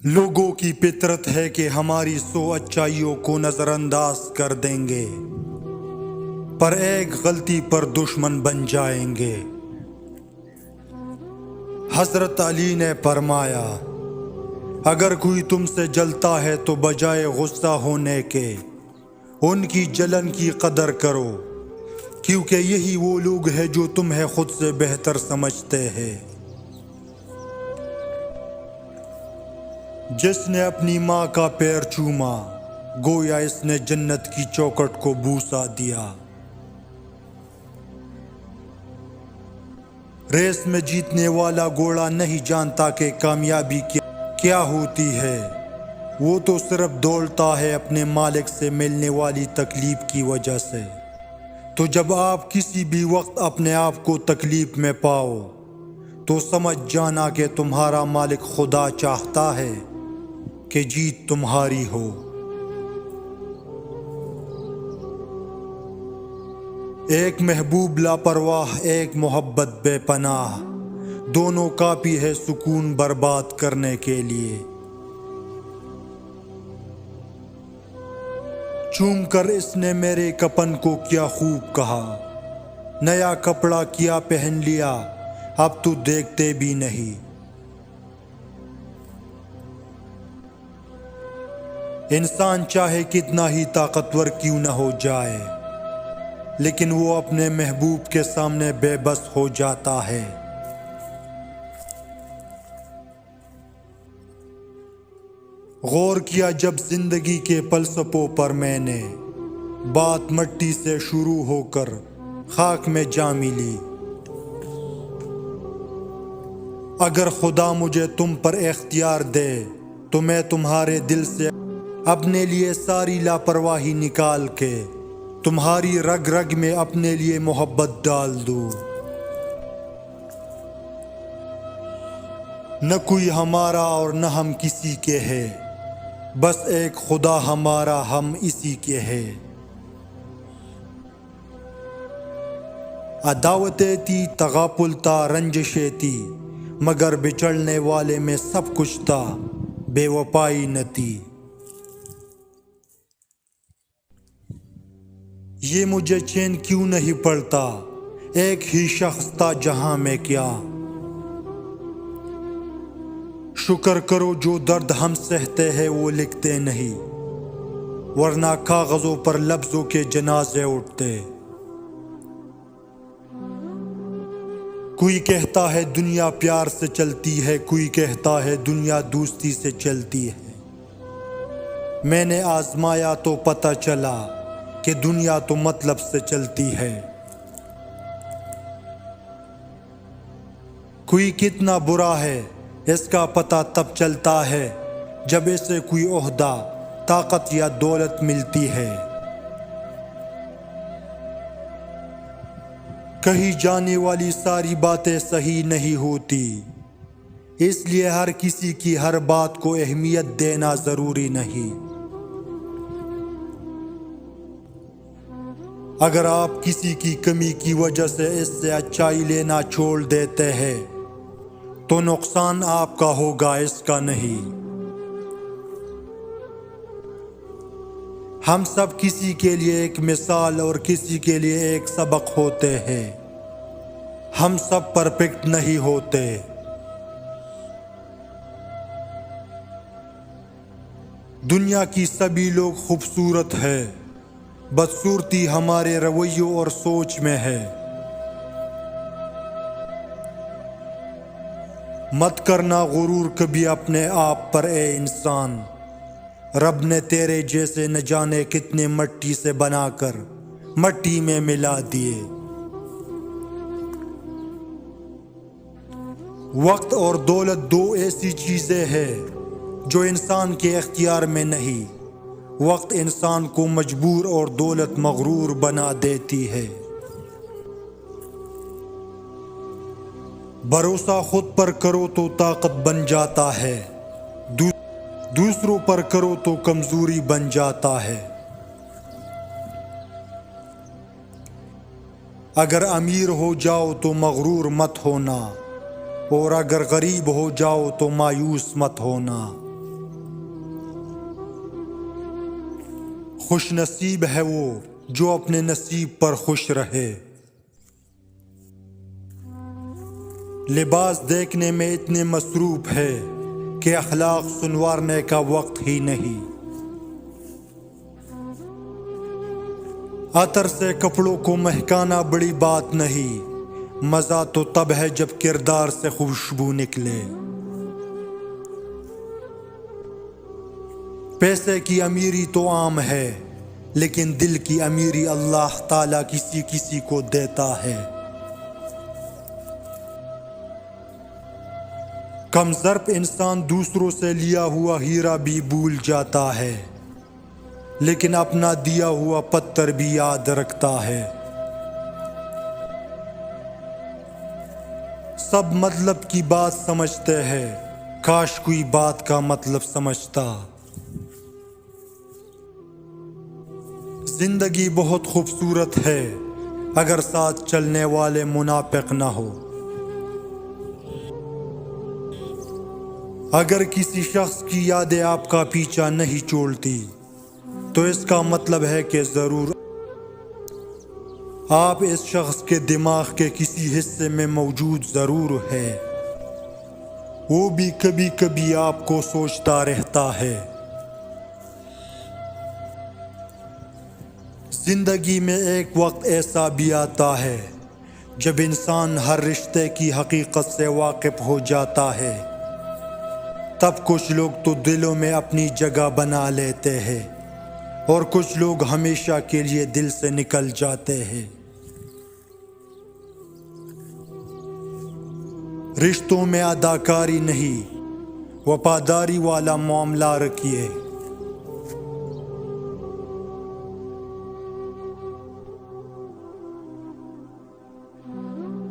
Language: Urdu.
لوگوں کی فطرت ہے کہ ہماری 100 اچائیوں کو نظر انداز کر دیں گے، پر ایک غلطی پر دشمن بن جائیں گے۔ حضرت علی نے فرمایا، اگر کوئی تم سے جلتا ہے تو بجائے غصہ ہونے کے ان کی جلن کی قدر کرو، کیونکہ یہی وہ لوگ ہیں جو تمہیں خود سے بہتر سمجھتے ہیں۔ جس نے اپنی ماں کا پیر چوما، گویا اس نے جنت کی چوکھٹ کو بوسہ دیا۔ ریس میں جیتنے والا گھوڑا نہیں جانتا کہ کامیابی کیا ہوتی ہے، وہ تو صرف دوڑتا ہے اپنے مالک سے ملنے والی تکلیف کی وجہ سے۔ تو جب آپ کسی بھی وقت اپنے آپ کو تکلیف میں پاؤ تو سمجھ جانا کہ تمہارا مالک خدا چاہتا ہے کہ جیت تمہاری ہو۔ ایک محبوب لاپرواہ، ایک محبت بے پناہ، دونوں کافی ہے سکون برباد کرنے کے لیے۔ چوم کر اس نے میرے کفن کو کیا خوب کہا، نیا کپڑا کیا پہن لیا، اب تو دیکھتے بھی نہیں۔ انسان چاہے کتنا ہی طاقتور کیوں نہ ہو جائے، لیکن وہ اپنے محبوب کے سامنے بے بس ہو جاتا ہے۔ غور کیا جب زندگی کے فلسفوں پر میں نے، بات مٹی سے شروع ہو کر خاک میں جا ملی۔ اگر خدا مجھے تم پر اختیار دے تو میں تمہارے دل سے اپنے لیے ساری لاپرواہی نکال کے تمہاری رگ رگ میں اپنے لیے محبت ڈال دوں۔ نہ کوئی ہمارا اور نہ ہم کسی کے ہے، بس ایک خدا ہمارا، ہم اسی کے ہیں۔ عداوتیں تھی، تغافل تھا، رنجشیں تھی، مگر بچڑنے والے میں سب کچھ تھا، بے وفائی نہ تھی۔ یہ مجھے چین کیوں نہیں پڑتا، ایک ہی شخص تھا جہاں میں کیا۔ شکر کرو جو درد ہم سہتے ہیں وہ لکھتے نہیں، ورنہ کاغذوں پر لفظوں کے جنازے اٹھتے۔ کوئی کہتا ہے دنیا پیار سے چلتی ہے، کوئی کہتا ہے دنیا دوستی سے چلتی ہے۔ میں نے آزمایا تو پتہ چلا کہ دنیا تو مطلب سے چلتی ہے۔ کوئی کتنا برا ہے اس کا پتہ تب چلتا ہے جب اسے کوئی عہدہ، طاقت یا دولت ملتی ہے۔ کہی جانے والی ساری باتیں صحیح نہیں ہوتی، اس لیے ہر کسی کی ہر بات کو اہمیت دینا ضروری نہیں۔ اگر آپ کسی کی کمی کی وجہ سے اس سے اچائی لینا چھوڑ دیتے ہیں تو نقصان آپ کا ہوگا، اس کا نہیں۔ ہم سب کسی کے لیے ایک مثال اور کسی کے لیے ایک سبق ہوتے ہیں، ہم سب پرفیکٹ نہیں ہوتے۔ دنیا کی سبھی لوگ خوبصورت ہے، بدصورتی ہمارے رویوں اور سوچ میں ہے۔ مت کرنا غرور کبھی اپنے آپ پر اے انسان، رب نے تیرے جیسے نہ جانے کتنے مٹی سے بنا کر مٹی میں ملا دیے۔ وقت اور دولت دو ایسی چیزیں ہیں جو انسان کے اختیار میں نہیں، وقت انسان کو مجبور اور دولت مغرور بنا دیتی ہے۔ بھروسہ خود پر کرو تو طاقت بن جاتا ہے، دوسروں پر کرو تو کمزوری بن جاتا ہے۔ اگر امیر ہو جاؤ تو مغرور مت ہونا، اور اگر غریب ہو جاؤ تو مایوس مت ہونا۔ خوش نصیب ہے وہ جو اپنے نصیب پر خوش رہے۔ لباس دیکھنے میں اتنے مصروف ہے کہ اخلاق سنوارنے کا وقت ہی نہیں۔ عطر سے کپڑوں کو مہکانا بڑی بات نہیں، مزہ تو تب ہے جب کردار سے خوشبو نکلے۔ پیسے کی امیری تو عام ہے، لیکن دل کی امیری اللہ تعالیٰ کسی کسی کو دیتا ہے۔ کم ظرف انسان دوسروں سے لیا ہوا ہیرا بھی بھول جاتا ہے، لیکن اپنا دیا ہوا پتھر بھی یاد رکھتا ہے۔ سب مطلب کی بات سمجھتے ہیں، کاش کوئی بات کا مطلب سمجھتا۔ زندگی بہت خوبصورت ہے اگر ساتھ چلنے والے منافق نہ ہو۔ اگر کسی شخص کی یادیں آپ کا پیچھا نہیں چھوڑتی تو اس کا مطلب ہے کہ ضرور آپ اس شخص کے دماغ کے کسی حصے میں موجود ضرور ہے، وہ بھی کبھی کبھی آپ کو سوچتا رہتا ہے۔ زندگی میں ایک وقت ایسا بھی آتا ہے جب انسان ہر رشتے کی حقیقت سے واقف ہو جاتا ہے، تب کچھ لوگ تو دلوں میں اپنی جگہ بنا لیتے ہیں اور کچھ لوگ ہمیشہ کے لیے دل سے نکل جاتے ہیں۔ رشتوں میں اداکاری نہیں، وفاداری والا معاملہ رکھیے۔